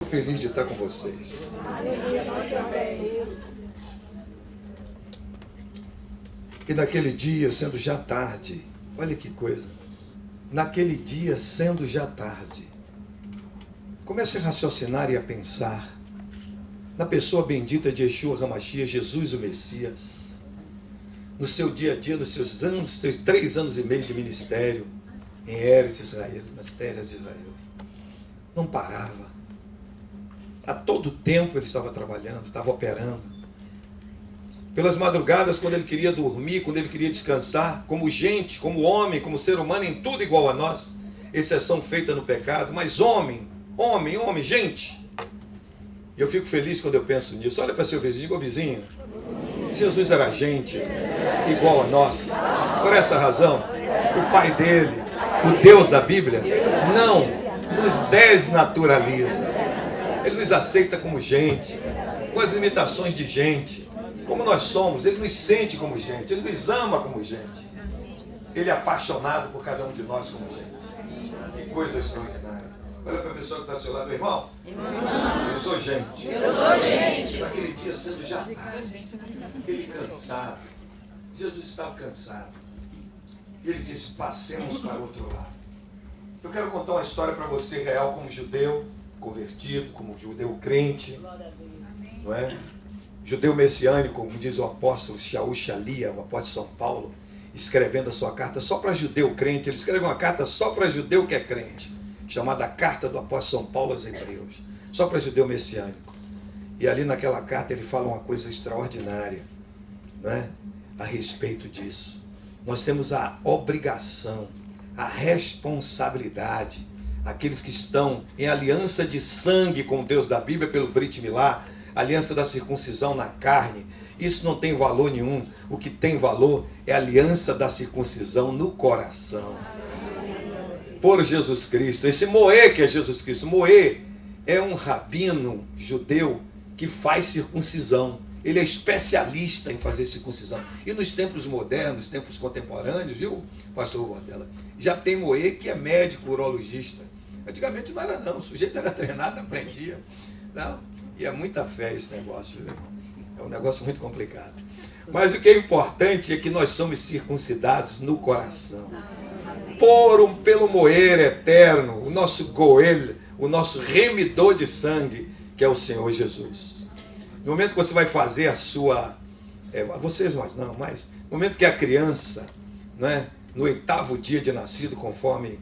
feliz de estar com vocês. E naquele dia, sendo já tarde, olha que coisa, naquele dia, sendo já tarde, comece a raciocinar e a pensar na pessoa bendita de Yeshua HaMashiach, Jesus o Messias, no seu dia a dia, nos seus 3 anos e meio de ministério, em Eretz Israel, nas terras de Israel. Não parava. A todo tempo ele estava trabalhando, estava operando. Pelas madrugadas, quando ele queria dormir, quando ele queria descansar, como gente, como homem, como ser humano, em tudo igual a nós, exceção feita no pecado, mas homem, gente. E eu fico feliz quando eu penso nisso. Olha para seu vizinho, diga: ô vizinho, Jesus era gente, igual a nós. Por essa razão, o Pai dele, o Deus da Bíblia, não nos desnaturaliza. Ele nos aceita como gente, com as limitações de gente, como nós somos. Ele nos sente como gente, ele nos ama como gente. Ele é apaixonado por cada um de nós como gente. Que coisa extraordinária. Olha para a pessoa que está ao seu lado: irmão, eu sou gente. Naquele dia, sendo já tarde, ele cansado, Jesus estava cansado. E ele disse: passemos para o outro lado. Eu quero contar uma história para você real, como judeu convertido, como judeu crente, não é? Judeu messiânico, como diz o apóstolo Shaul Shalia, o apóstolo de São Paulo, escrevendo a sua carta só para judeu crente. Ele escreve uma carta só para judeu que é crente, chamada Carta do Apóstolo São Paulo aos Hebreus, só para judeu messiânico. E ali naquela carta ele fala uma coisa extraordinária, não é? A respeito disso. Nós temos a obrigação, a responsabilidade, aqueles que estão em aliança de sangue com o Deus da Bíblia pelo Brit Milá, aliança da circuncisão na carne. Isso não tem valor nenhum. O que tem valor é a aliança da circuncisão no coração, por Jesus Cristo. Esse Moê que é Jesus Cristo. Moê é um rabino judeu que faz circuncisão. Ele é especialista em fazer circuncisão. E nos tempos modernos, tempos contemporâneos, viu, pastor Bordella, já tem Moê que é médico urologista. Antigamente não era não, o sujeito era treinado, aprendia. Não? E é muita fé esse negócio, viu? É um negócio muito complicado. Mas o que é importante é que nós somos circuncidados no coração. Pelo moer eterno, o nosso goel, o nosso remidor de sangue, que é o Senhor Jesus. No momento que você vai fazer a sua... vocês mais não, mas no momento que a criança, né, no 8º dia de nascido, conforme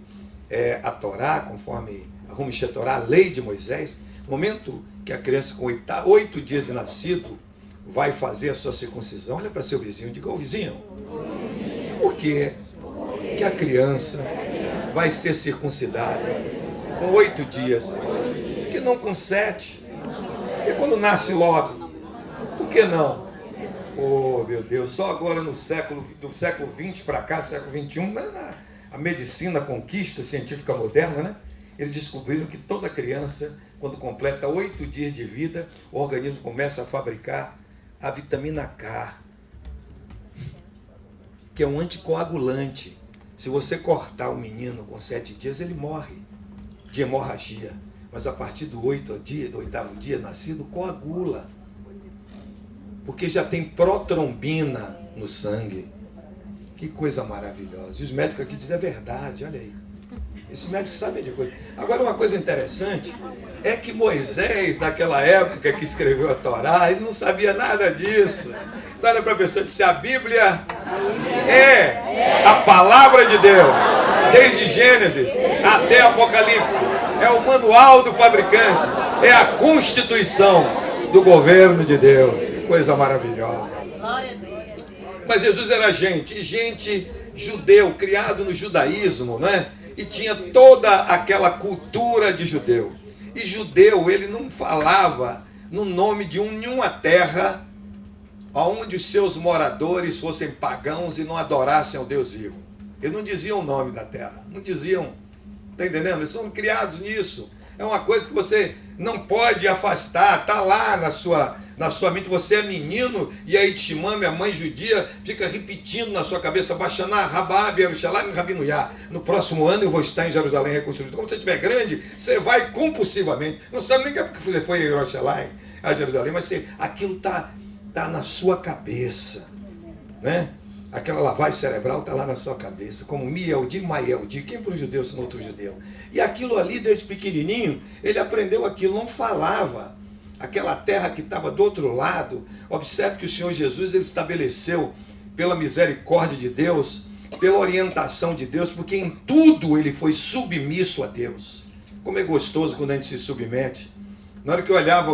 a Torá, conforme a Rumishet Torá, a lei de Moisés, no momento que a criança com 8 dias de nascido vai fazer a sua circuncisão, olha para seu vizinho e diga: ô vizinho, por que a criança vai ser circuncidada com 8 dias? Que não com 7? E quando nasce logo? Por que não? Oh, meu Deus, só agora do século 20 para cá, século 21, a medicina, a conquista científica moderna, né? Eles descobriram que toda criança, quando completa 8 dias de vida, o organismo começa a fabricar a vitamina K, que é um anticoagulante. Se você cortar o menino com 7 dias, ele morre de hemorragia. Mas a partir do 8º dia nascido, coagula. Porque já tem protrombina no sangue. Que coisa maravilhosa. E os médicos aqui dizem: é verdade, olha aí. Esse médico sabe de coisa. Agora, uma coisa interessante é que Moisés, naquela época que escreveu a Torá, ele não sabia nada disso. Então, olha para a pessoa e disse: a Bíblia é a palavra de Deus, desde Gênesis até Apocalipse. É o manual do fabricante, é a constituição do governo de Deus. Que coisa maravilhosa. Mas Jesus era gente judeu, criado no judaísmo, né? E tinha toda aquela cultura de judeu. E judeu, ele não falava no nome de nenhuma terra onde os seus moradores fossem pagãos e não adorassem ao Deus vivo. Eles não diziam o nome da terra, não diziam, está entendendo? Eles são criados nisso. É uma coisa que você não pode afastar, está lá na sua mente, você é menino, e aí Tishimame, a mãe judia, fica repetindo na sua cabeça, Bashaná, Rabab, Yerushalayim, Rabinuyá. No próximo ano eu vou estar em Jerusalém reconstruído. Quando você estiver grande, você vai compulsivamente. Não sabe nem que é porque você foi a Yerushalayim, a Jerusalém, mas aquilo está na sua cabeça, né? Aquela lavagem cerebral está lá na sua cabeça, como Mieldi, Maeldi, quem para um judeu se não outro judeu. E aquilo ali, desde pequenininho, ele aprendeu aquilo, não falava. Aquela terra que estava do outro lado, observe que o Senhor Jesus, ele estabeleceu, pela misericórdia de Deus, pela orientação de Deus, porque em tudo ele foi submisso a Deus. Como é gostoso quando a gente se submete. Na hora que eu olhava,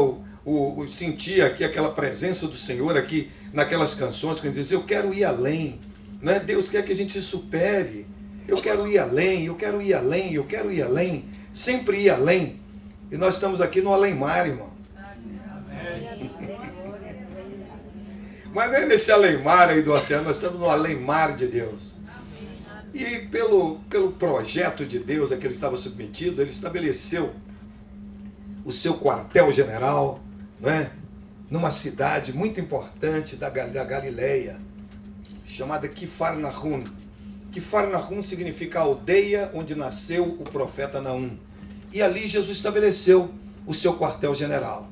sentia aqui aquela presença do Senhor aqui, naquelas canções, quando dizia, eu quero ir além, né? Deus quer que a gente se supere, eu quero ir além, eu quero ir além, eu quero ir além, sempre ir além. E nós estamos aqui no além-mar, irmão. Mas não é nesse além-mar aí do oceano, nós estamos no além-mar de Deus. E pelo projeto de Deus a que ele estava submetido, ele estabeleceu o seu quartel-general, né, numa cidade muito importante da Galileia, chamada Quifarnahum. Quifarnahum significa aldeia onde nasceu o profeta Naum. E ali Jesus estabeleceu o seu quartel-general.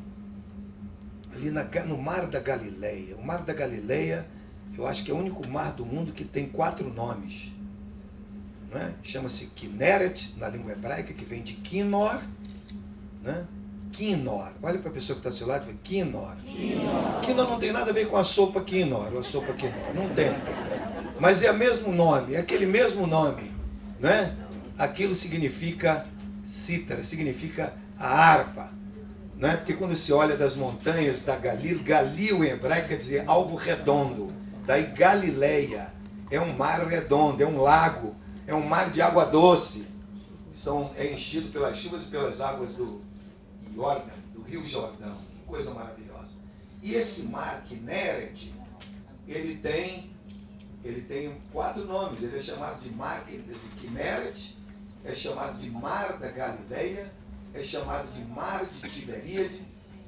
Ali no Mar da Galileia. O Mar da Galileia, eu acho que é o único mar do mundo que tem 4 nomes. Né? Chama-se Kinneret, na língua hebraica, que vem de Kinor. Né? Kinor. Olha para a pessoa que está do seu lado e fala, Kinor. Kinor não tem nada a ver com a sopa Kinor, ou a sopa Kinor. Não tem. Mas é o mesmo nome, é aquele mesmo nome. Né? Aquilo significa cítara, significa a harpa. Né? Porque quando se olha das montanhas da Galil em hebraico quer dizer algo redondo. Daí Galileia é um mar redondo, é um lago, é um mar de água doce. É enchido pelas chuvas e pelas águas do Jordão, do Rio Jordão. Que coisa maravilhosa. E esse mar, Kinneret, ele tem 4 nomes. Ele é chamado de mar de Kinneret, é chamado de Mar da Galileia, é chamado de Mar de Tiberíade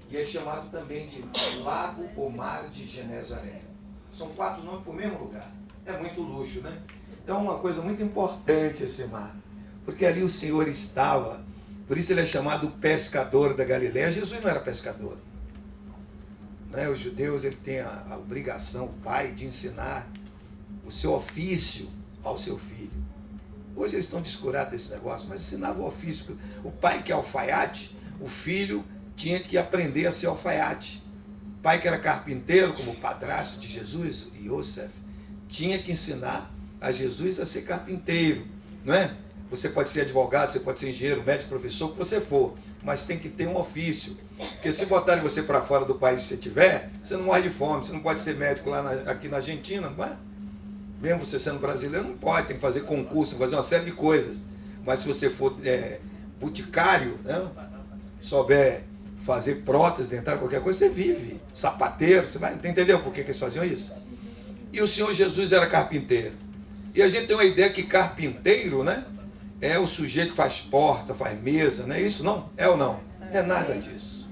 e é chamado também de Lago ou Mar de Genezaré. São 4 nomes para o mesmo lugar. É muito luxo, né? Então é uma coisa muito importante esse mar, porque ali o Senhor estava, por isso ele é chamado pescador da Galileia. Jesus não era pescador. Né? Os judeus ele tem a obrigação, o pai, de ensinar o seu ofício ao seu filho. Hoje eles estão descurados desse negócio, mas ensinava o ofício. O pai que é alfaiate, o filho tinha que aprender a ser alfaiate. O pai que era carpinteiro, como o padrasto de Jesus, Yosef, tinha que ensinar a Jesus a ser carpinteiro. Não é? Você pode ser advogado, você pode ser engenheiro, médico, professor, o que você for, mas tem que ter um ofício. Porque se botarem você para fora do país que você tiver, você não morre de fome, você não pode ser médico aqui na Argentina, não é? Mesmo você sendo brasileiro, não pode, tem que fazer concurso, fazer uma série de coisas. Mas se você for boticário, né, souber fazer prótese dentária, qualquer coisa, você vive. Sapateiro, você vai entender por que eles faziam isso? E o Senhor Jesus era carpinteiro. E a gente tem uma ideia que carpinteiro, né, é o sujeito que faz porta, faz mesa, não é isso não? É ou não? Não é nada disso.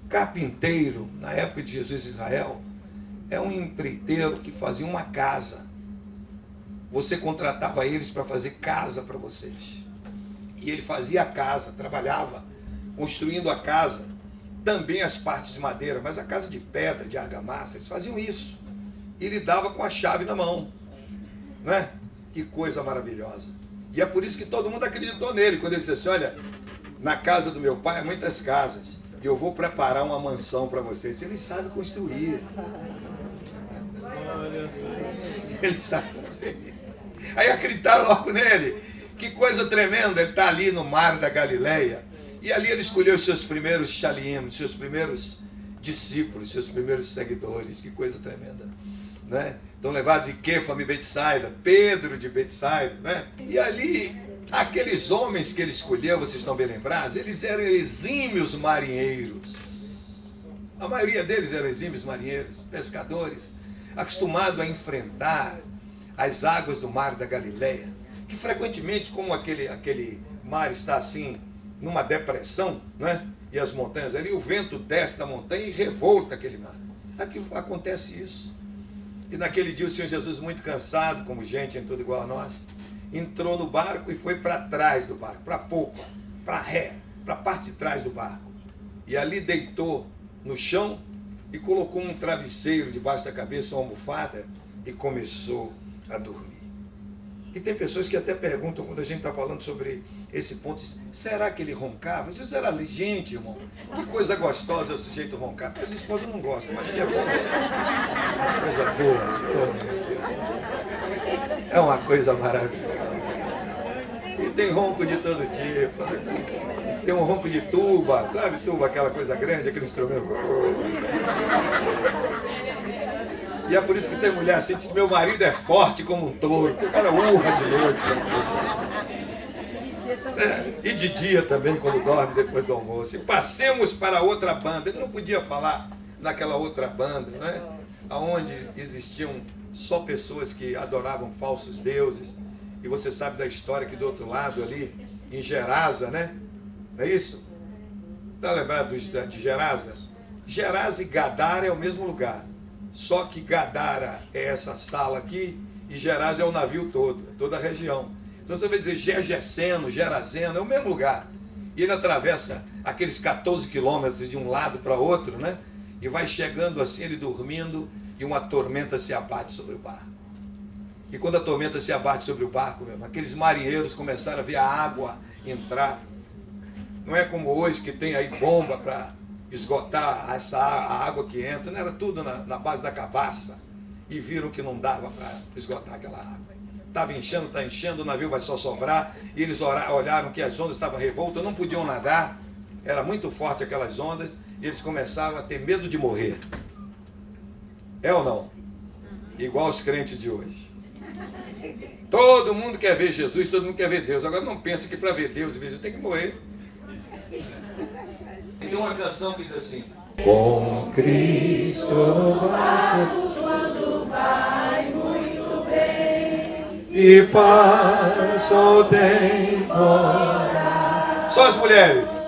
Carpinteiro, na época de Jesus e Israel, é um empreiteiro que fazia uma casa. Você contratava eles para fazer casa para vocês. E ele fazia a casa, trabalhava, construindo a casa, também as partes de madeira, mas a casa de pedra, de argamassa, eles faziam isso. E ele dava com a chave na mão. Né? Que coisa maravilhosa. E é por isso que todo mundo acreditou nele, quando ele disse assim, olha, na casa do meu pai há muitas casas, e eu vou preparar uma mansão para vocês. Ele sabe construir. Ele sabe fazer. Aí acreditaram logo nele. Que coisa tremenda, ele está ali no Mar da Galileia. E ali ele escolheu os seus primeiros shalim, seus primeiros discípulos, seus primeiros seguidores. Que coisa tremenda. Né? Então levado de Kefa de Betsaida, Pedro de Betsaida. Né? E ali, aqueles homens que ele escolheu, vocês estão bem lembrados, eles eram exímios marinheiros. A maioria deles eram exímios marinheiros, pescadores, acostumados a enfrentar as águas do Mar da Galileia, que frequentemente, como aquele mar está assim, numa depressão, né? E as montanhas ali, o vento desce da montanha e revolta aquele mar. Aqui acontece isso. E naquele dia o Senhor Jesus, muito cansado, como gente em tudo igual a nós, entrou no barco e foi para trás do barco, para a popa, para a ré, para a parte de trás do barco. E ali deitou no chão e colocou um travesseiro debaixo da cabeça, uma almofada, e começou a dormir. E tem pessoas que até perguntam, quando a gente está falando sobre esse ponto, será que ele roncava? Jesus era gente, irmão, que coisa gostosa é o sujeito roncar. Porque as esposas não gostam, mas que é bom, né? Coisa boa, oh meu Deus do céu. É uma coisa maravilhosa. E tem ronco de todo tipo, né? Tem um ronco de tuba, sabe? Tuba, aquela coisa grande, aquele instrumento. E é por isso que tem mulher assim, diz, meu marido é forte como um touro, porque o cara urra de noite. E de dia também, quando dorme depois do almoço. E passemos para outra banda. Ele não podia falar naquela outra banda, né? Onde existiam só pessoas que adoravam falsos deuses. E você sabe da história que do outro lado ali, em Gerasa, né? Não é isso? Está lembrado de Gerasa? Gerasa e Gadara é o mesmo lugar. Só que Gadara é essa sala aqui e Gerasa é o navio todo, é toda a região. Então você vai dizer Gergeseno, Gerazeno, é o mesmo lugar. E ele atravessa aqueles 14 quilômetros de um lado para outro, né? E vai chegando assim, ele dormindo, e uma tormenta se abate sobre o barco. E quando a tormenta se abate sobre o barco, mesmo, aqueles marinheiros começaram a ver a água entrar. Não é como hoje que tem aí bomba para esgotar a água que entra, não era tudo na base da cabaça, e viram que não dava para esgotar aquela água. Estava enchendo, está enchendo, o navio vai só sobrar, e eles olharam que as ondas estavam revoltas, não podiam nadar, era muito forte aquelas ondas, e eles começaram a ter medo de morrer. É ou não? Igual os crentes de hoje. Todo mundo quer ver Jesus, todo mundo quer ver Deus. Agora não pensa que para ver Deus e ver Jesus tem que morrer. Tem uma canção que diz assim: com Cristo no barco tudo vai muito bem e passa o temporal. Só as mulheres.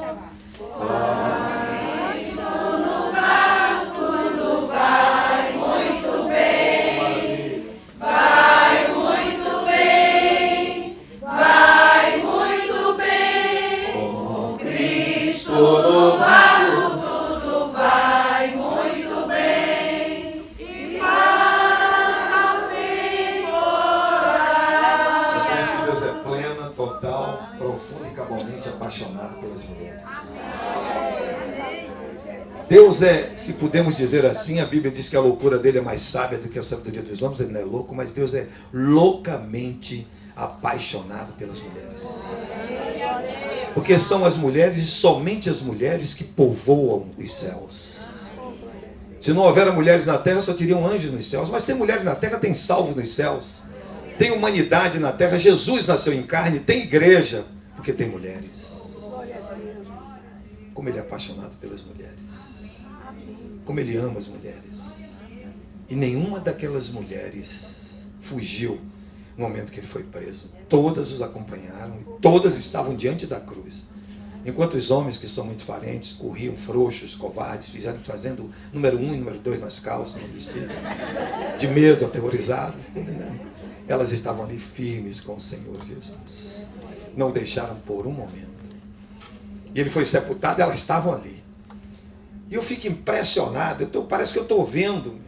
Deus é, se podemos dizer assim, a Bíblia diz que a loucura dele é mais sábia do que a sabedoria dos homens, ele não é louco, mas Deus é loucamente apaixonado pelas mulheres. Porque são as mulheres, e somente as mulheres, que povoam os céus. Se não houver mulheres na terra, só teriam anjos nos céus. Mas tem mulheres na terra, tem salvo nos céus. Tem humanidade na terra, Jesus nasceu em carne, tem igreja, porque tem mulheres. Como ele é apaixonado pelas mulheres. Como ele ama as mulheres. E nenhuma daquelas mulheres fugiu no momento que ele foi preso. Todas os acompanharam e todas estavam diante da cruz. Enquanto os homens, que são muito valentes, corriam frouxos, covardes, fazendo número 1 e número 2 nas calças, no vestido, de medo, aterrorizado, elas estavam ali firmes com o Senhor Jesus. Não deixaram por um momento. E ele foi sepultado, elas estavam ali. E eu fico impressionado, parece que eu estou vendo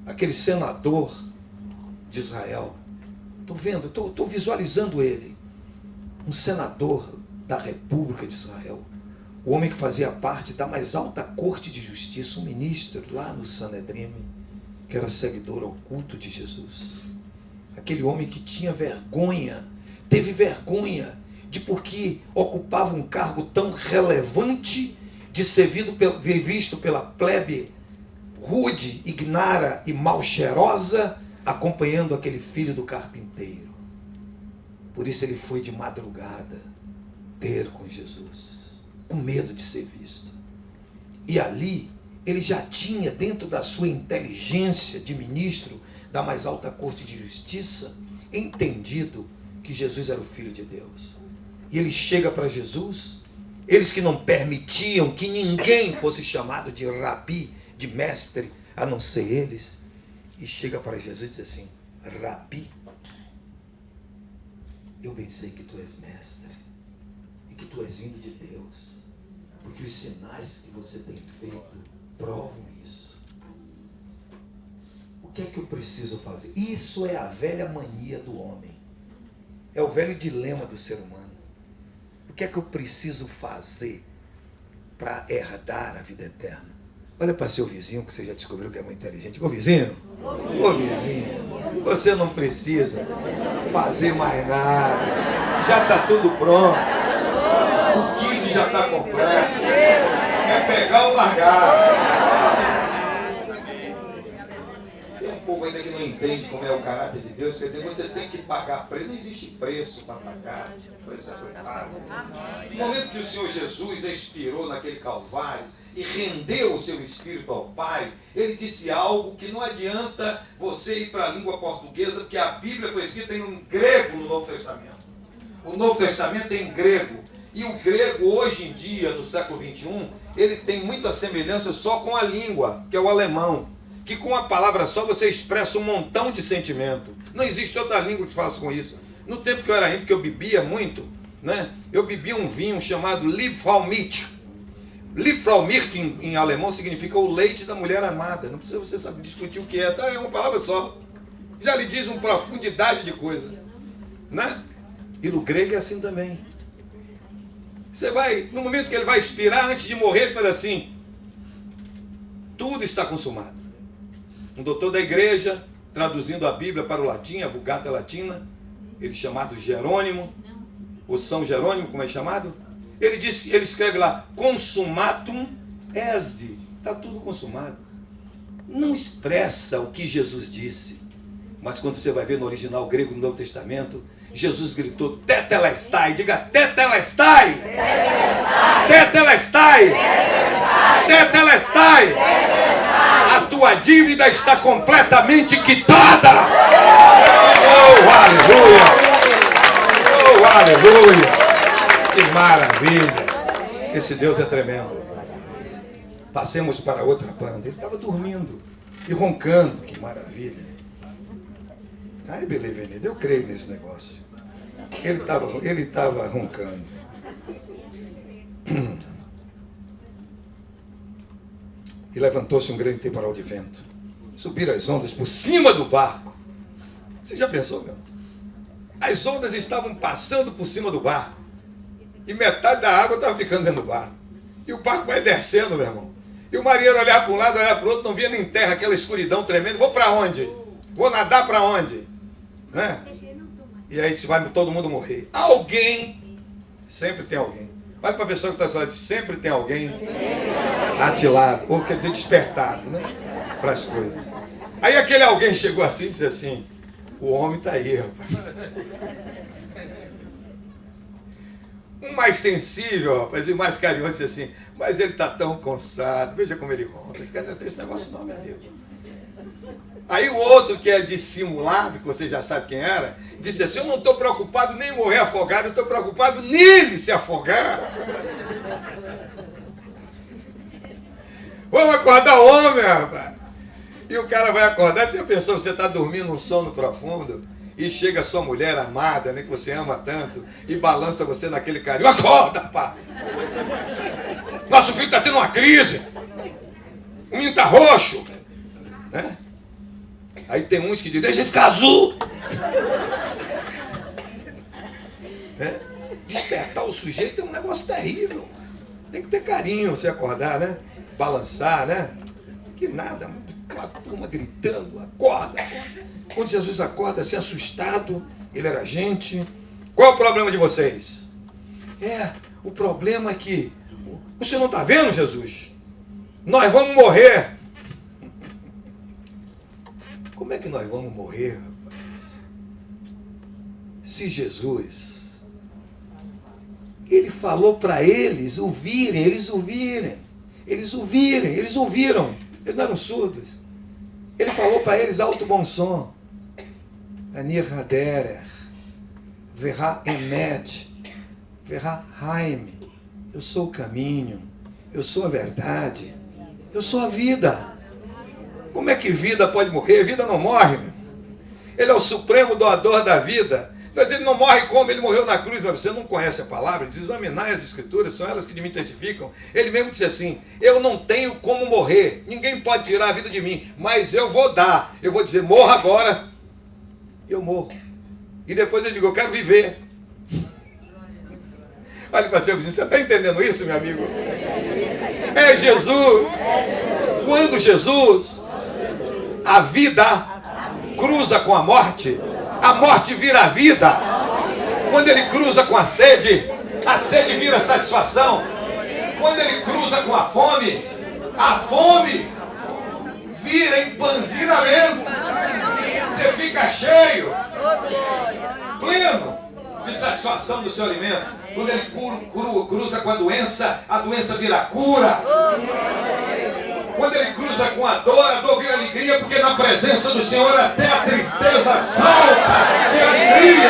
aquele senador de Israel. Estou visualizando ele. Um senador da República de Israel. O homem que fazia parte da mais alta corte de justiça, um ministro lá no Sanedrim, que era seguidor oculto de Jesus. Aquele homem que tinha vergonha, teve vergonha de porque ocupava um cargo tão relevante, de ser visto pela plebe rude, ignara e mal cheirosa, acompanhando aquele filho do carpinteiro. Por isso ele foi de madrugada ter com Jesus, com medo de ser visto. E ali ele já tinha, dentro da sua inteligência de ministro da mais alta corte de justiça, entendido que Jesus era o Filho de Deus. E ele chega para Jesus, eles que não permitiam que ninguém fosse chamado de rabi, de mestre, a não ser eles, e chega para Jesus e diz assim: Rabi, eu bem sei que tu és mestre e que tu és vindo de Deus, porque os sinais que você tem feito provam isso. O que é que eu preciso fazer? Isso é a velha mania do homem, é o velho dilema do ser humano. O que é que eu preciso fazer para herdar a vida eterna? Olha para seu vizinho, que você já descobriu que é muito inteligente. Ô vizinho, você não precisa fazer mais nada. Já está tudo pronto. O kit já está completo. É pegar ou largar. Tem um povo ainda que não entende como é o caráter de Deus. Quer dizer, você tem que pagar preço. Não existe preço para pagar. O preço já foi pago. No momento que o Senhor Jesus expirou naquele Calvário e rendeu o seu espírito ao Pai, ele disse algo que não adianta você ir para a língua portuguesa, porque a Bíblia foi escrita em grego no Novo Testamento. O Novo Testamento é em grego. E o grego, hoje em dia, no século XXI, ele tem muita semelhança só com a língua, que é o alemão. Que com a palavra só você expressa um montão de sentimento. Não existe outra língua que faça com isso. No tempo que eu era ímpio, que eu bebia muito, né? Eu bebia um vinho chamado Liebfraumilch. Liebfraumilch em alemão significa o leite da mulher amada. Não precisa você saber discutir o que é, tá? É uma palavra só. Já lhe diz uma profundidade de coisa, né? E no grego é assim também. Você vai, no momento que ele vai expirar, antes de morrer, ele fala assim: tudo está consumado. Um doutor da igreja, traduzindo a Bíblia para o latim, a Vulgata Latina, ele chamado Jerônimo, ou São Jerônimo, como é chamado, ele escreve lá: consumatum est, está tudo consumado. Não expressa o que Jesus disse, mas quando você vai ver no original grego, no Novo Testamento, Jesus gritou: tetelestai, diga tetelestai, tetelestai, tetelestai, a tua dívida está completamente quitada. Oh, aleluia, oh, aleluia, que maravilha, esse Deus é tremendo. Passemos para outra banda. Ele estava dormindo e roncando, que maravilha. Ai, beleza, eu creio nesse negócio. Ele estava roncando. E levantou-se um grande temporal de vento. Subiram as ondas por cima do barco. Você já pensou, meu? As ondas estavam passando por cima do barco. E metade da água estava ficando dentro do barco. E o barco vai descendo, meu irmão. E o marinheiro olhava para um lado, olhava para o outro, não via nem terra, aquela escuridão tremenda. Vou para onde? Vou nadar para onde? Né? E aí disse: vai todo mundo morrer. Alguém, sempre tem alguém. Olha para a pessoa que está falando: sempre tem alguém atilado, ou quer dizer despertado, né? Para as coisas. Aí aquele alguém chegou assim e disse assim: o homem está aí, rapaz. Um mais sensível, rapaz, e mais carinhoso disse assim: mas ele está tão cansado, veja como ele ronca. Ele disse: não tem esse negócio não, meu amigo. Aí o outro, que é dissimulado, que você já sabe quem era, disse assim: eu não estou preocupado nem em morrer afogado, eu estou preocupado nele se afogar. Vamos acordar o homem, rapaz. E o cara vai acordar. Você já pensou, você está dormindo num sono profundo e chega a sua mulher amada, né, que você ama tanto, e balança você naquele carinho: acorda, pá! Nosso filho está tendo uma crise. O menino está roxo. Né? Aí tem uns que dizem: deixa ele ficar azul. Despertar o sujeito é um negócio terrível. Tem que ter carinho, você acordar, né? Balançar, né? Que nada, uma turma gritando: acorda, acorda. Quando Jesus acorda assim, assustado, ele era gente. Qual é o problema de vocês? O problema é que o senhor não está vendo, Jesus? Nós vamos morrer. Como é que nós vamos morrer, rapaz? Se Jesus, ele falou para eles ouvirem, eles ouviram, eles não eram surdos. Ele falou para eles alto bom som: Anir Haderer, Verra Emet, Verhaim, eu sou o caminho, eu sou a verdade, eu sou a vida. Como é que vida pode morrer? Vida não morre, meu. Ele é o supremo doador da vida. Mas ele não morre como? Ele morreu na cruz, mas você não conhece a palavra. Diz, examinai as escrituras, são elas que de mim testificam. Ele mesmo disse assim, eu não tenho como morrer, ninguém pode tirar a vida de mim, mas eu vou dar. Eu vou dizer, morra agora, eu morro. E depois eu digo, eu quero viver. Olha para seu vizinho, você está entendendo isso, meu amigo? É Jesus. Quando Jesus, a vida cruza com a morte vira a vida. Quando ele cruza com a sede vira satisfação. Quando ele cruza com a fome vira empanzinamento. Você fica cheio, pleno de satisfação do seu alimento. Quando ele cruza com a doença vira cura. Quando ele cruza com a dor vira alegria, porque na presença do Senhor até a tristeza salta de alegria.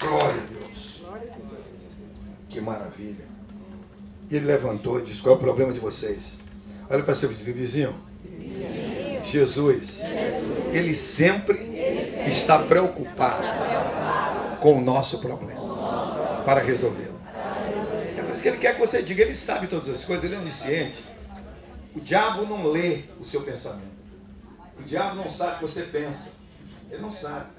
Glória a Deus. Que maravilha. E ele levantou e disse, qual é o problema de vocês? Olha para seu vizinho. Jesus, ele sempre está preocupado com o nosso problema para resolvê-lo. É por isso que ele quer que você diga, ele sabe todas as coisas, ele é onisciente. O diabo não lê o seu pensamento. O diabo não sabe o que você pensa. Ele não sabe.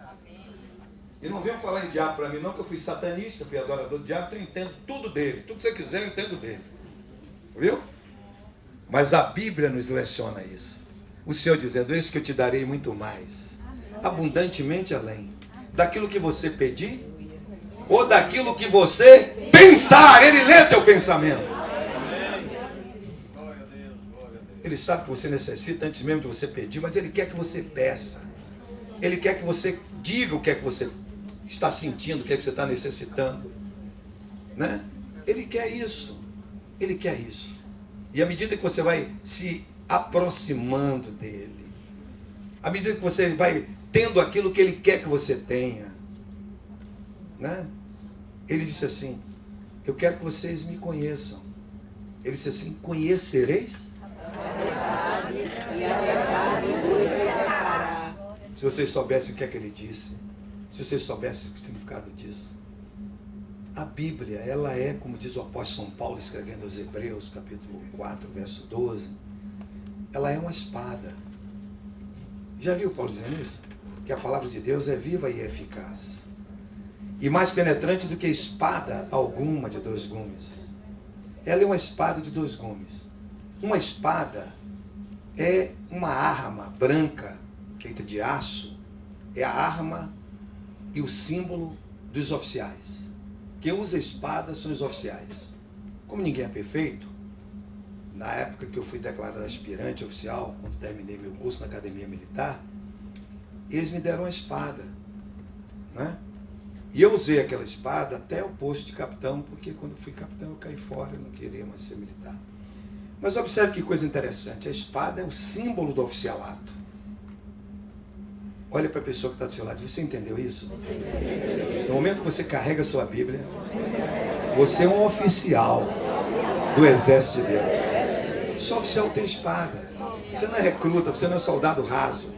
E não venham falar em diabo para mim não, que eu fui satanista, fui adorador do diabo, então eu entendo tudo dele. Tudo que você quiser eu entendo dele. Viu? Mas a Bíblia nos leciona isso. O Senhor dizendo, eis que eu te darei muito mais, abundantemente além, daquilo que você pedir, ou daquilo que você pensar. Ele lê teu pensamento. Ele sabe que você necessita antes mesmo de você pedir, mas ele quer que você peça. Ele quer que você diga o que é que você está sentindo, o que é que você está necessitando, né? Ele quer isso. Ele quer isso. E à medida que você vai se aproximando dele, à medida que você vai tendo aquilo que ele quer que você tenha, né? Ele disse assim, eu quero que vocês me conheçam. Ele disse assim, conhecereis? Se vocês soubessem o que é que ele disse, se vocês soubessem o significado disso. A Bíblia, ela é, como diz o apóstolo São Paulo, escrevendo aos Hebreus, capítulo 4, verso 12, ela é uma espada. Já viu Paulo dizendo isso? Que a palavra de Deus é viva e eficaz, e mais penetrante do que espada alguma de 2 gumes. Ela é uma espada de 2 gumes. Uma espada é uma arma branca, feita de aço, é a arma e o símbolo dos oficiais. Quem usa espada são os oficiais. Como ninguém é perfeito, na época que eu fui declarado aspirante oficial, quando terminei meu curso na academia militar, eles me deram uma espada, né? E eu usei aquela espada até o posto de capitão, porque quando fui capitão eu caí fora, eu não queria mais ser militar. Mas observe que coisa interessante, a espada é o símbolo do oficialato. Olha para a pessoa que está do seu lado, você entendeu isso? No momento que você carrega a sua Bíblia, você é um oficial do exército de Deus. Só oficial tem espada. Você não é recruta, você não é soldado raso.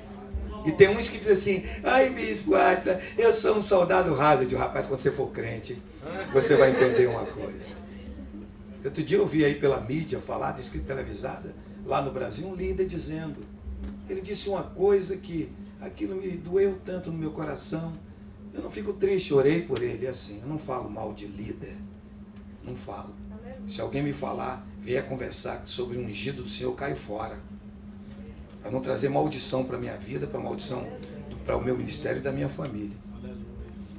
E tem uns que dizem assim, ai bispo Átila, eu sou um soldado raso. Eu digo, rapaz, quando você for crente, você vai entender uma coisa. Outro dia eu vi aí pela mídia falar, de escrita televisada, lá no Brasil, um líder dizendo, ele disse uma coisa que aquilo me doeu tanto no meu coração. Eu não fico triste, orei por ele assim. Eu não falo mal de líder. Não falo. Se alguém me falar, vier conversar sobre o ungido do Senhor, eu caio fora. Para não trazer maldição para a minha vida, para maldição para o meu ministério e da minha família.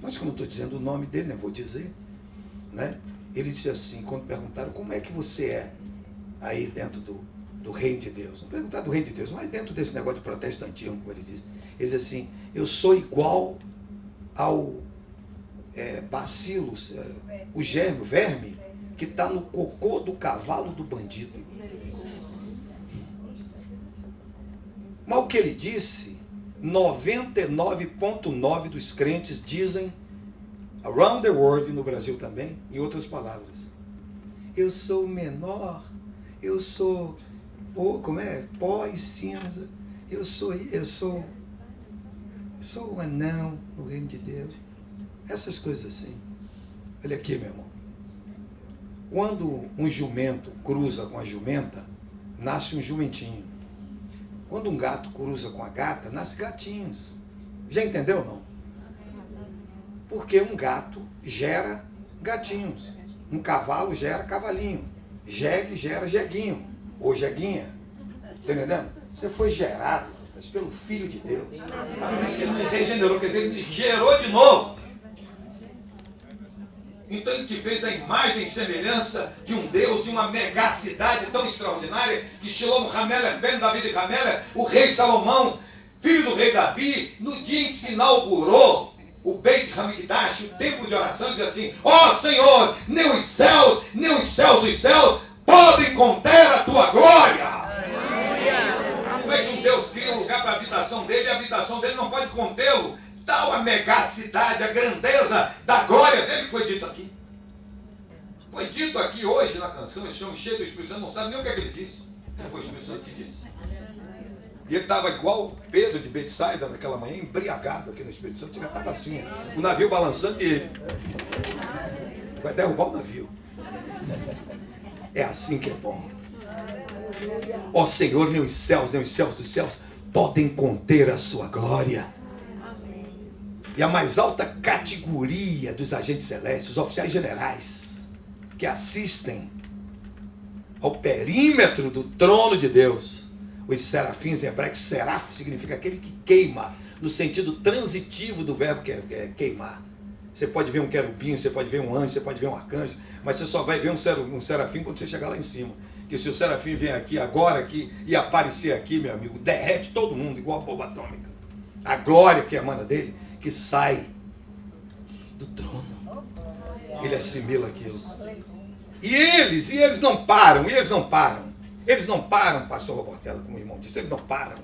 Mas como eu estou dizendo o nome dele, né? Vou dizer, né? Ele disse assim, quando perguntaram, como é que você é aí dentro do reino de Deus? Não perguntaram do reino de Deus, mas dentro desse negócio de protestantismo, como ele diz. Ele diz assim, eu sou igual ao bacilos, o verme, que está no cocô do cavalo do bandido. Mas o que ele disse 99,9% dos crentes dizem, around the world, no Brasil também, em outras palavras, eu sou o menor, eu sou, pó e cinza, eu sou o anão no reino de Deus. Essas coisas assim. Olha aqui, meu irmão. Quando um jumento cruza com a jumenta, nasce um jumentinho. Quando um gato cruza com a gata, nasce gatinhos. Já entendeu ou não? Porque um gato gera gatinhos. Um cavalo gera cavalinho. Jegue gera jeguinho. Ou jeguinha. Está entendendo? Você foi gerado pelo Filho de Deus. Por isso que ele regenerou, quer dizer, ele gerou de novo. Então ele te fez a imagem e semelhança de um Deus, de uma megacidade tão extraordinária, que Shlomo Hamelech, Ben David Hamelech, o rei Salomão, filho do rei Davi, no dia em que se inaugurou o Beit HaMikdash, o templo de oração, diz assim: ó Senhor, nem os céus dos céus podem conter a tua glória. Como é que um Deus cria um lugar para a habitação dele e a habitação dele não pode contê-lo? Tal a megacidade, a grandeza da glória dele que foi dito aqui. Foi dito aqui hoje na canção, esse homem cheio do Espírito Santo não sabe nem o que é que ele disse. Não foi o Espírito Santo que disse. E ele estava igual Pedro de Betsaida naquela manhã, embriagado aqui no Espírito Santo. Ele estava assim, o navio balançando e ele vai derrubar o navio. É assim que é bom. Ó Senhor, nem os céus dos céus podem conter a sua glória. E a mais alta categoria dos agentes celestes, os oficiais generais, que assistem ao perímetro do trono de Deus, os serafins, em hebraico, seraf significa aquele que queima, no sentido transitivo do verbo que é queimar. Você pode ver um querubim, você pode ver um anjo, você pode ver um arcanjo, mas você só vai ver um serafim quando você chegar lá em cima. Que se o serafim vier aqui, agora aqui, e aparecer aqui, meu amigo, derrete todo mundo, igual a bomba atômica. A glória que emana dele, que sai do trono. Ele assimila aquilo. E eles não param, Eles não param, pastor Robertella, como o irmão disse, eles não param.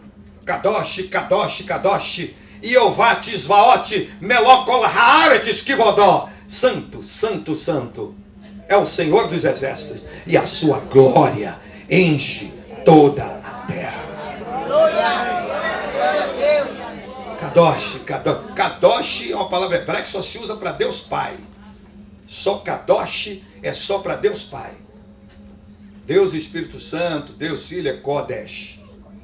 Kadosh, Kadosh, Kadosh, Yehová Tisvaot, Melokol Haaretz Kivodó. Santo, Santo, Santo é o Senhor dos exércitos, e a sua glória enche toda a terra. Kadosh, Kadosh. Kadosh é uma palavra hebraica que só se usa para Deus Pai. Só Kadosh é só para Deus Pai. Deus Espírito Santo, Deus Filho é Kodesh.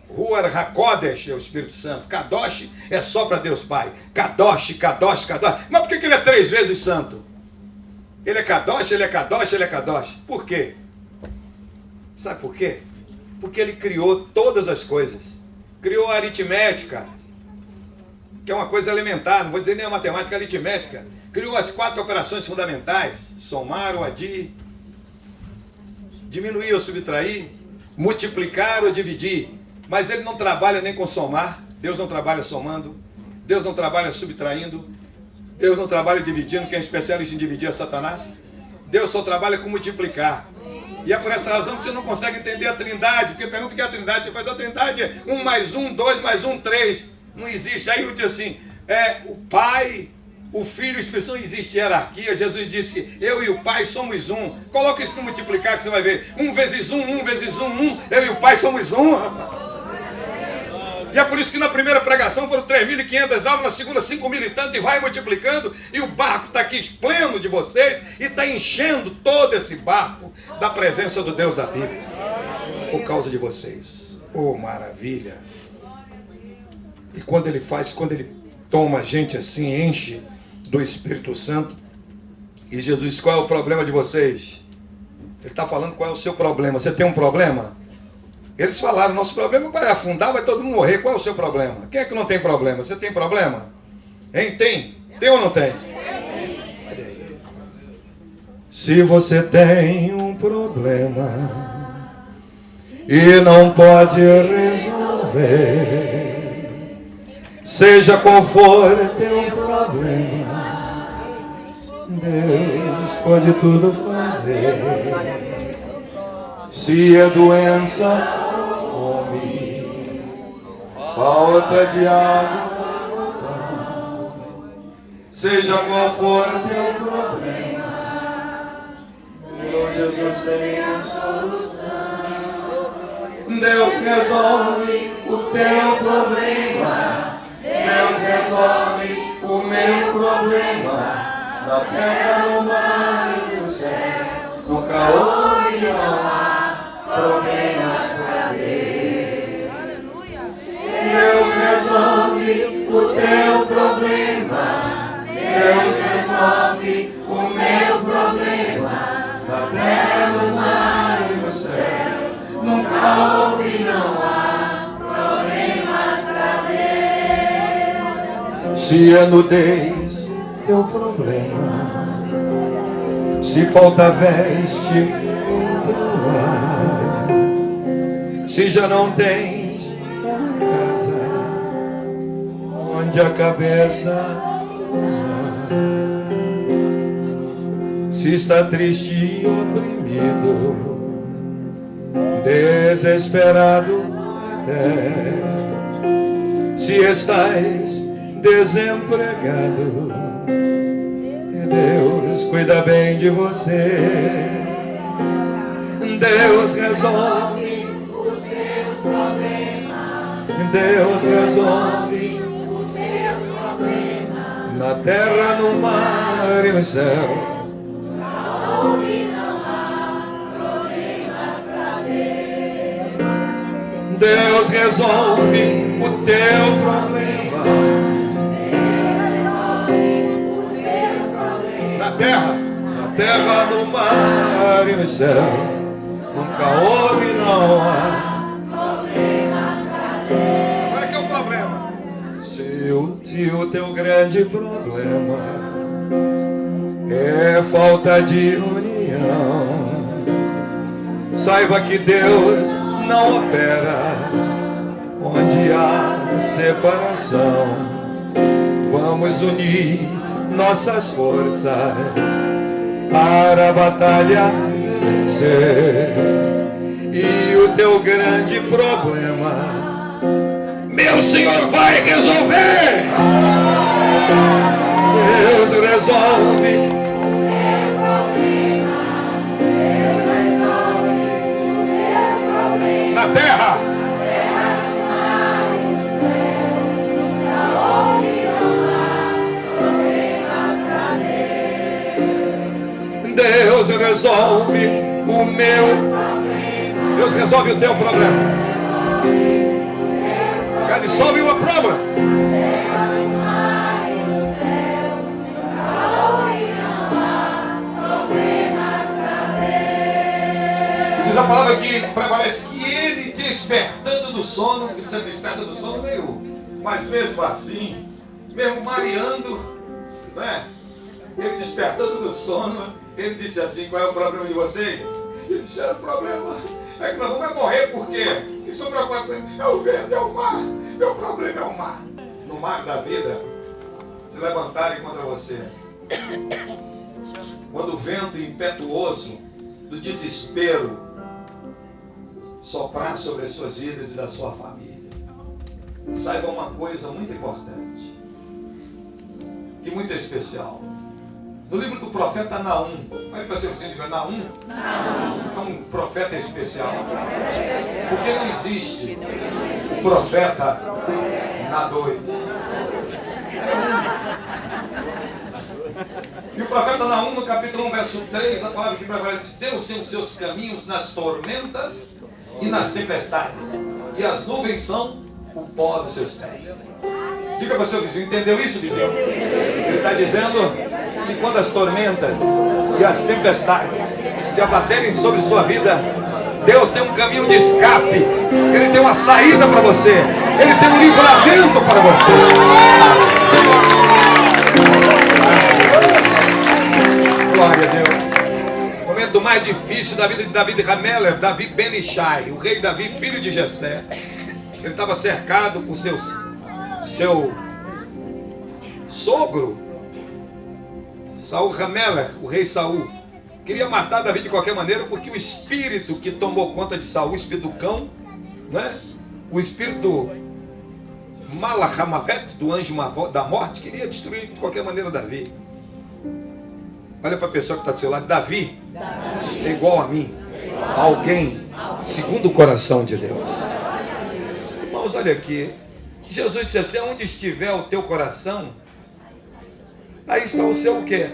Ruach HaKodesh é o Espírito Santo. Kadosh é só para Deus Pai. Kadosh, Kadosh, Kadosh. Mas por que ele é 3 vezes santo? Ele é Kadosh, ele é Kadosh, ele é Kadosh. Por quê? Sabe por quê? Porque ele criou todas as coisas. Criou a aritmética, que é uma coisa elementar, não vou dizer nem a matemática, a aritmética. Criou as 4 operações fundamentais: somar ou adir, diminuir ou subtrair, multiplicar ou dividir. Mas ele não trabalha nem com somar. Deus não trabalha somando. Deus não trabalha subtraindo. Deus não trabalha dividindo. Quem é especialista em dividir é Satanás. Deus só trabalha com multiplicar. E é por essa razão que você não consegue entender a trindade. Porque pergunta o que é a trindade. Você faz a trindade, 1 mais 1, 2 mais 1, 3. Não existe. Aí eu digo assim, o Pai, o Filho e o Espírito Santo, não existe hierarquia. Jesus disse, eu e o Pai somos um. Coloca isso no multiplicar que você vai ver. 1 vezes 1, 1 vezes 1, 1. Eu e o Pai somos um, rapaz. E é por isso que na primeira pregação foram 3.500 almas, na segunda 5.000 e tanto, e vai multiplicando, e o barco está aqui pleno de vocês, e está enchendo todo esse barco da presença do Deus da Bíblia, por causa de vocês. Oh, maravilha! E quando ele toma a gente assim, enche do Espírito Santo, e Jesus diz, qual é o problema de vocês? Ele está falando qual é o seu problema. Você tem um problema? Eles falaram, nosso problema vai afundar, vai todo mundo morrer. Qual é o seu problema? Quem é que não tem problema? Você tem problema? Hein? Tem? Tem ou não tem? Olha aí. Se você tem um problema e não pode resolver, seja qual for teu problema, Deus pode tudo fazer. Se é doença, falta de água, seja qual for o teu problema, Jesus tem a solução. Deus resolve o teu problema, Deus resolve o meu problema. Na terra, no mar e no céu, nunca houve, não há problemas para Deus. Deus resolve o teu problema, Deus resolve o meu problema. Na terra, no mar e no céu, nunca houve, não há problemas para Deus. Se é nudez teu problema, se falta veste em teu lar, se já não tens uma casa onde a cabeça pousar, se está triste e oprimido, desesperado até, se estás desempregado, Deus cuida bem de você. Deus resolve os teus problemas, Deus resolve os teus problemas. Na terra, no mar e no céu, Deus resolve o teu problema. Na terra, no mar e nos céus, nunca houve, não há problemas para Deus. Agora que é o problema? Se o teu grande problema é falta de união, saiba que Deus não opera onde há separação. Vamos unir nossas forças para a batalha vencer. E o teu grande problema, meu Senhor vai resolver. Deus resolve. Na terra, Deus resolve o meu, Deus resolve o teu problema. God is solving your problem. Diz a palavra que prevalece que ele despertando do sono, que você desperta do sono meio, mas mesmo assim, mesmo mareando, né? Ele despertando do sono, ele disse assim: qual é o problema de vocês? Ele disse: o problema é que nós vamos morrer, por quê? Estou preocupado com ele. É o vento, é o mar. Meu problema é o mar. No mar da vida, se levantarem contra você, quando o vento impetuoso do desespero soprar sobre as suas vidas e da sua família, saiba uma coisa muito importante e muito especial. No livro do profeta Naum, olha para você e diga: Naum é um profeta especial, porque não existe profeta na doida. E o profeta Naum, no capítulo 1, verso 3, a palavra que prevalece: Deus tem os seus caminhos nas tormentas e nas tempestades, e as nuvens são o pó dos seus pés. Diga para o seu vizinho: entendeu isso, vizinho? Ele está dizendo que quando as tormentas e as tempestades se abaterem sobre sua vida, Deus tem um caminho de escape. Ele tem uma saída para você. Ele tem um livramento para você. Glória a Deus. O momento mais difícil da vida de Davi de Hameler, Davi Ben Ishai, o rei Davi, filho de Jessé. Ele estava cercado por seu sogro, Saul Hameler, o rei Saul. Queria matar Davi de qualquer maneira, porque o espírito que tomou conta de Saul, o espírito do cão, né? O espírito Malachamavet, do anjo da morte, queria destruir de qualquer maneira Davi. Olha para a pessoa que está do seu lado. Davi é igual a mim. Alguém segundo o coração de Deus. Irmãos, olha aqui. Jesus disse assim: onde estiver o teu coração, aí está o seu o quê?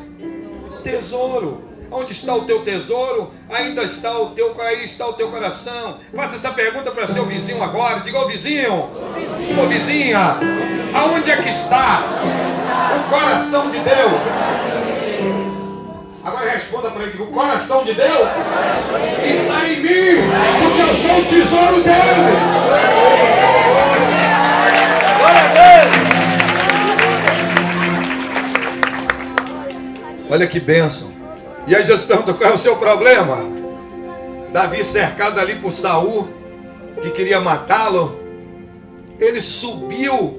Tesouro. Onde está o teu tesouro, aí está o teu coração. Faça essa pergunta para seu vizinho agora. Diga: ô vizinho, ô vizinha, aonde é que está o coração de Deus? Agora responda para ele: o coração de Deus está em mim, porque eu sou o tesouro dele. Glória a Deus. Olha que bênção. E aí Jesus perguntou: qual é o seu problema? Davi, cercado ali por Saul, que queria matá-lo, ele subiu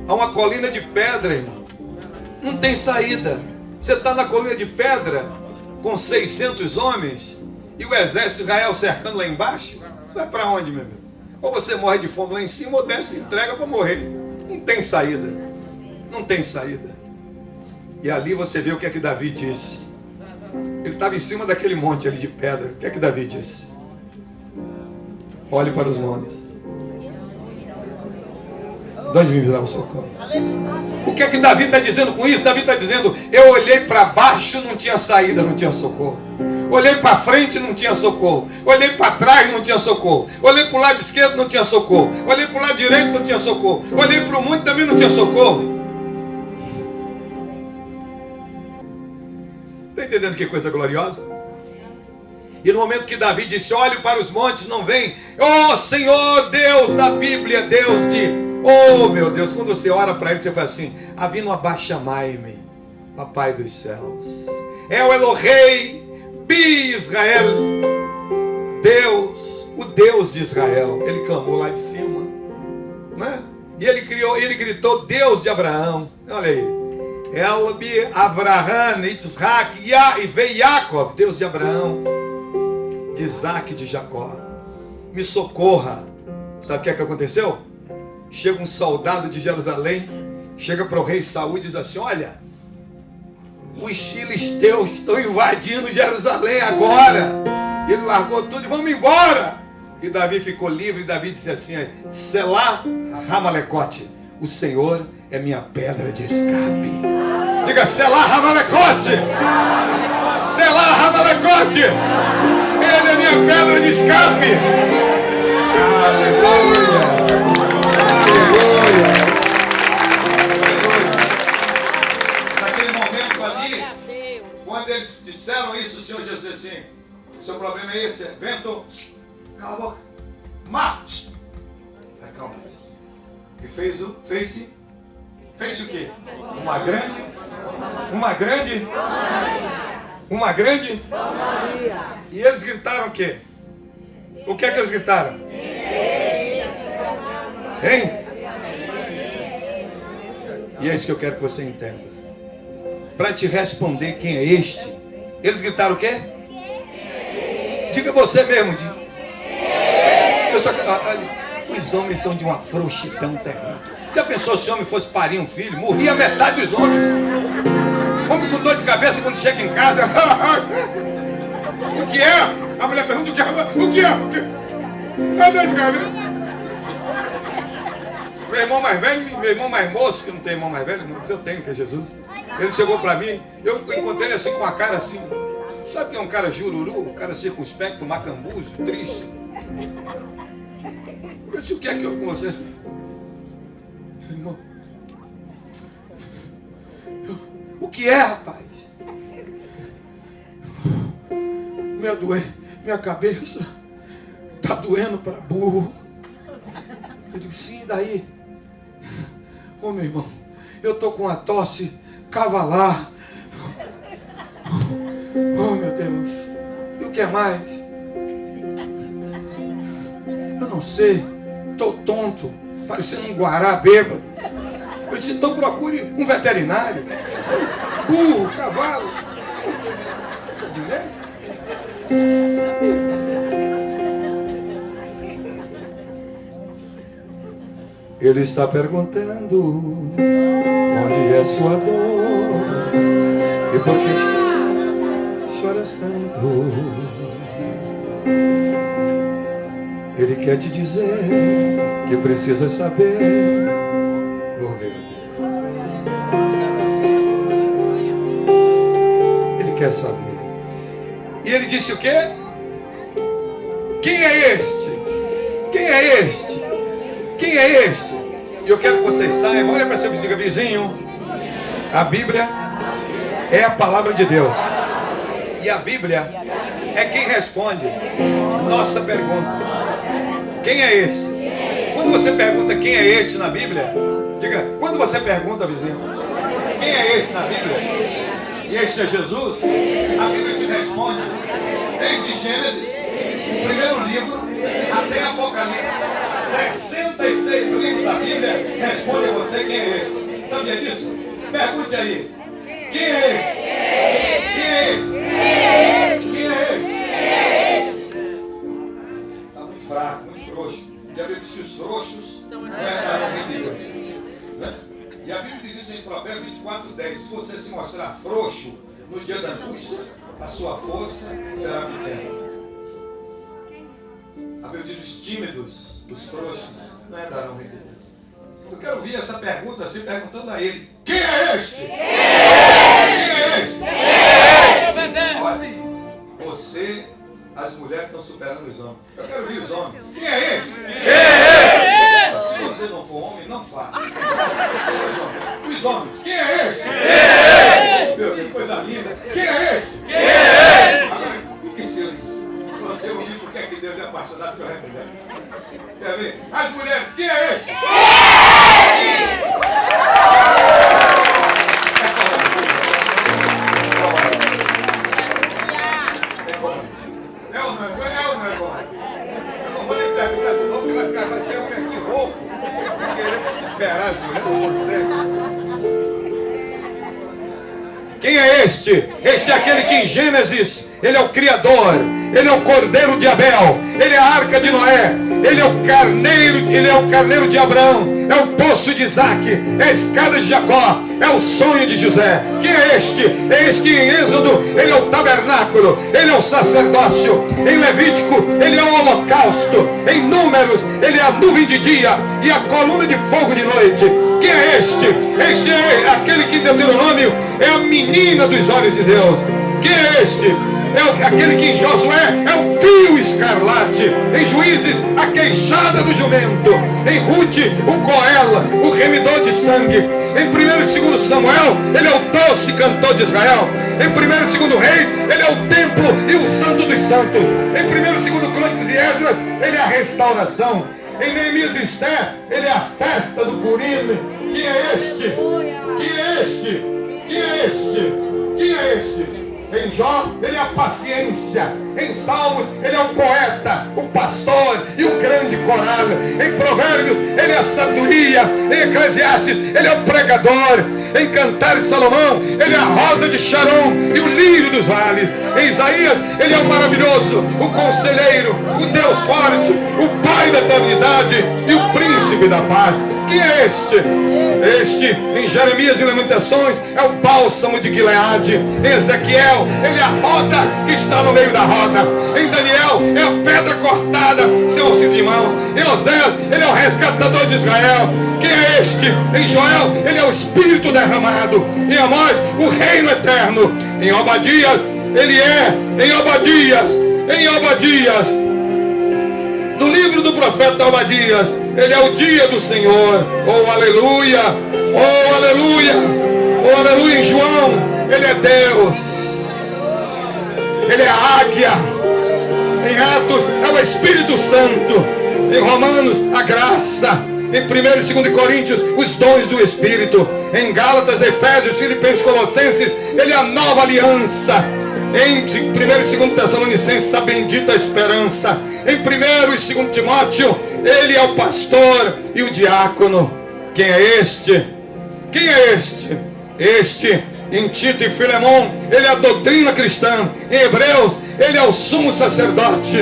a uma colina de pedra, irmão. Não tem saída. Você está na colina de pedra com 600 homens e o exército de Israel cercando lá embaixo. Você vai para onde, meu amigo? Ou você morre de fome lá em cima, ou desce e entrega para morrer. Não tem saída. Não tem saída. E ali você vê o que é que Davi disse. Ele estava em cima daquele monte ali de pedra. O que é que Davi disse? Olhe para os montes. De onde me virá o socorro? O que é que Davi está dizendo com isso? Davi está dizendo: eu olhei para baixo, não tinha saída, não tinha socorro. Olhei para frente, não tinha socorro. Olhei para trás, não tinha socorro. Olhei para o lado esquerdo, não tinha socorro. Olhei para o lado direito, não tinha socorro. Olhei para o mundo, também não tinha socorro. Está entendendo que coisa gloriosa? E no momento que Davi disse: olhe para os montes, não vem. Oh Senhor, Deus da Bíblia, Deus de... Oh meu Deus, quando você ora para ele, você fala assim: Avinu Abachamai-me, Papai dos céus, é o Elohei Bi Israel, Deus, o Deus de Israel. Ele clamou lá de cima, né? E ele gritou: Deus de Abraão. Olha aí, Elbi Avraham, Yitzhak, e veio Yaakov, Deus de Abraão, de Isaac, de Jacó, me socorra. Sabe o que é que aconteceu? Chega um soldado de Jerusalém, chega para o rei Saul e diz assim: olha, os filisteus estão invadindo Jerusalém agora. Ele largou tudo e vamos embora. E Davi ficou livre. E Davi disse assim: Selá Ramalecote, o Senhor é minha pedra de escape. Diga: Selá Ramalecote, Selá Ramalecote, Ele é minha pedra de escape. Aleluia. Aleluia. Naquele momento ali, quando eles disseram isso, o Senhor Jesus disse assim: o seu problema é esse, é vento, cala a boca, mate. Calma. E fez o quê? Uma grande. E eles gritaram o quê? O que é que eles gritaram? Hein? E é isso que eu quero que você entenda. Para te responder quem é este, eles gritaram o quê? Diga você mesmo. Os homens são de uma frouxidão terrível. Se a pessoa, se o homem fosse parir um filho, morria metade dos homens. Homem com dor de cabeça quando chega em casa. O que é? A mulher pergunta: o que é? O que é? O que é? É dor de cabeça. Meu irmão mais velho, meu irmão mais moço, que não tem irmão mais velho, não, eu tenho, que é Jesus. Ele chegou para mim, eu encontrei ele assim com a cara assim. Sabe que é um cara jururu, um cara circunspecto, macambuzo, triste? Eu disse: o que é que houve com você? Irmão, o que é, rapaz? Minha cabeça tá doendo para burro. Eu digo: sim, daí? Ô meu irmão, eu tô com a tosse cavalar. Oh meu Deus, e o que é mais? Eu não sei, tô tonto, parecendo um guará bêbado. Eu disse: então procure um veterinário. Burro, cavalo. Isso é de médico? Ele está perguntando: onde é sua dor? E por que choras tanto? Ele quer te dizer que precisa saber. Oh, meu Deus. Ele quer saber. E ele disse o quê? Quem é este? Quem é este? Quem é este? E eu quero que vocês saibam. Olha para você e diga: vizinho, a Bíblia é a palavra de Deus. E a Bíblia é quem responde nossa pergunta. Quem é este? Quando você pergunta quem é este na Bíblia, diga: quando você pergunta, vizinho, quem é este na Bíblia? E este é Jesus? A Bíblia te responde desde Gênesis, primeiro livro, até Apocalipse. 66 livros da Bíblia respondem a você quem é este. Sabia disso? Pergunte aí: quem é este? Quem é este? Quem é este? Está muito fraco, muito frouxo. E a Bíblia diz que os frouxos não herdarão o reino de Deus. Né? E a Bíblia diz isso em Provérbios 24:10. Se você se mostrar frouxo no dia da angústia, a sua força será pequena. A Bíblia diz: os tímidos, os frouxos, não herdarão o reino de Deus. Eu quero ouvir essa pergunta assim, perguntando a ele: quem é este? Quem é este? Olha, você, as mulheres estão superando os homens. Eu quero ouvir os homens. Quem é este? Se você não for homem, não fale. Os homens. Quem é este? Meu Deus, coisa linda. Quem é este? Agora, fique em silêncio. Você ouviu porque é que Deus é apaixonado pela mulher. Quer ver? As mulheres. Quem é este? Vai ser homem aqui rouco, querendo superar as mulheres, não consegue. Quem é este? Este é aquele que em Gênesis, ele é o Criador, ele é o Cordeiro de Abel, ele é a Arca de Noé, ele é o carneiro de Abraão, é o poço de Isaac, é a escada de Jacó, é o sonho de José. Quem é este? É este que em Êxodo, ele é o tabernáculo, ele é o sacerdócio. Em Levítico, ele é o holocausto. Em Números, ele é a nuvem de dia e a coluna de fogo de noite. Quem é este? Este é aquele que em Deuteronômio é a menina dos olhos de Deus. Quem é este? É aquele que em Josué é o fio escarlate. Em Juízes, a queixada do jumento. Em Ruth, o goela, o remidor de sangue. Em 1 e 2 Samuel, ele é o doce cantor de Israel. Em 1 e 2 Reis, ele é o templo e o santo dos santos. Em 1 e 2 Crônicas e Esdras, ele é a restauração. Em Neemias e Esther, ele é a festa do Purim. Quem é este? Quem é este? Quem é este? Quem é este? Em Jó, ele é a paciência. Em Salmos, ele é o poeta, o pastor e o grande coral. Em Provérbios, ele é a sabedoria. Em Eclesiastes, ele é o pregador. Em Cantares de Salomão, ele é a rosa de Sharon e o lírio dos vales. Em Isaías, ele é o maravilhoso, o conselheiro, o Deus forte, o Pai da eternidade e o príncipe da paz. Quem é este? Este, em Jeremias e Lamentações, é o bálsamo de Gileade. Em Ezequiel, ele é a roda que está no meio da roda. Em Daniel, é a pedra cortada sem auxílio de mãos. Em Oséias, ele é o resgatador de Israel. Quem é este? Em Joel, ele é o Espírito derramado. Em Amós, o reino eterno. Em Obadias, ele é, em Obadias, no livro do profeta Obadias, ele é o dia do Senhor. Oh, aleluia! Oh, aleluia! Oh, aleluia! Em João, ele é Deus. Ele é a águia. Em Atos, é o Espírito Santo. Em Romanos, a graça. Em 1 e 2 Coríntios, os dons do Espírito. Em Gálatas, Efésios, Filipenses, Colossenses, ele é a nova aliança. Em 1 e 2 Tessalonicenses, a bendita esperança. Em 1 e 2 Timóteo, ele é o pastor e o diácono. Quem é este? Quem é este? Este, em Tito e Filemão, ele é a doutrina cristã. Em Hebreus, ele é o sumo sacerdote.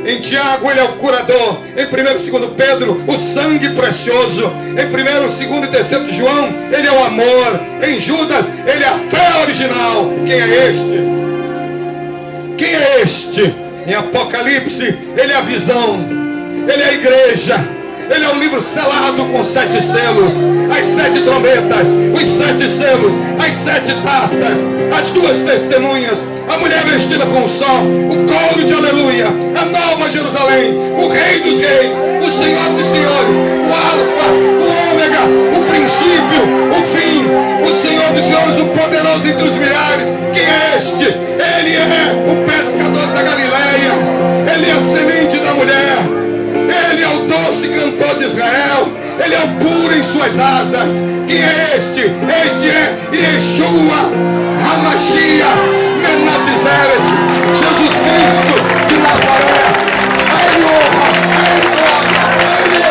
Em Tiago, ele é o curador. Em 1º e 2º Pedro, o sangue precioso. Em 1º, 2º e 3º de João, ele é o amor. Em Judas, ele é a fé original. Quem é este? Quem é este? Em Apocalipse, ele é a visão. Ele é a igreja. Ele é o livro selado com 7 selos, as 7 trombetas, os 7 selos, as 7 taças, as 2 testemunhas, a mulher vestida com o sol, o coro de aleluia, a nova Jerusalém, o rei dos reis, o senhor dos senhores, o alfa, o ômega, o princípio, o fim, o senhor dos senhores, o poderoso entre os milhares. Quem é este? Ele é o pescador da Galileia, ele é a semente da mulher. Ele é o doce cantor de Israel. Ele é o puro em suas asas. Quem é este? Este é Yeshua HaMashiach Menatizeret, Jesus Cristo de Nazaré. Ele honra, ele glória, ele honra, ele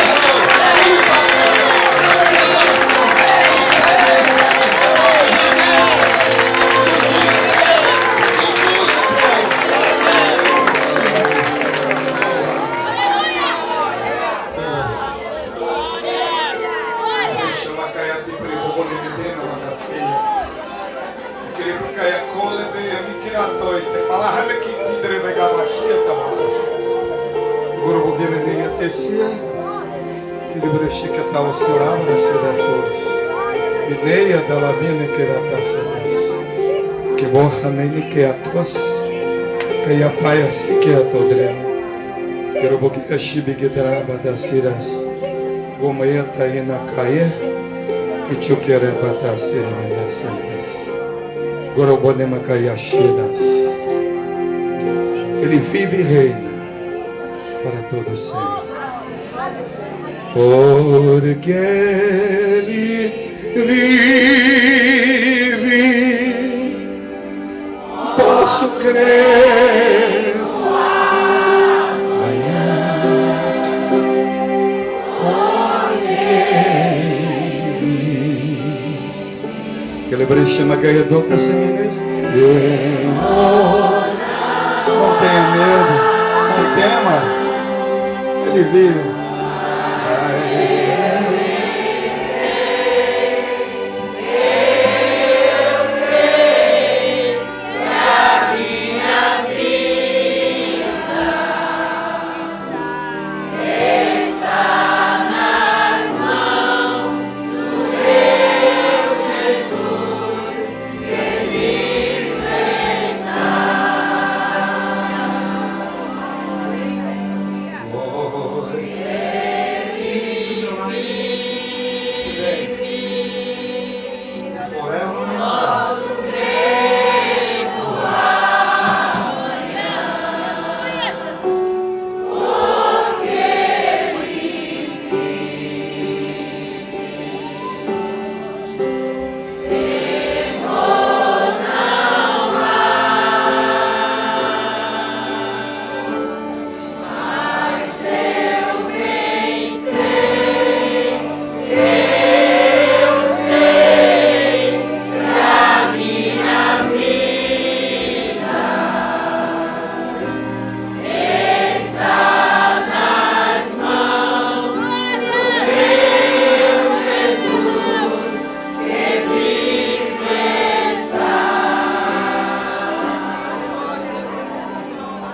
que borra nem que atos que apaia se que atodrem quero boque chibi que traba das ciras gometa e na caia e tu querer bater serimenas gorobonema caiachidas. Ele vive e reina para todo sempre. Porque ele vive, posso crer amanhã. Porque ele vive. Que ele brecha na gaia do outro seminês. Não tenha medo, não temas. Ele vive.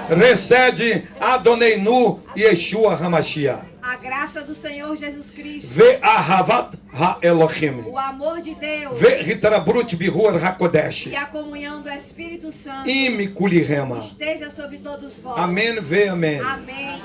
Recede Adoneinu Yeshua HaMashiach. A graça do Senhor Jesus Cristo. Ve ahavat ha-Elohim. O amor de Deus. Ve hitrabrut bihuar hakodesh. E a comunhão do Espírito Santo. Imi kulirema. Esteja sobre todos vós. Amém, ve amém. Amém.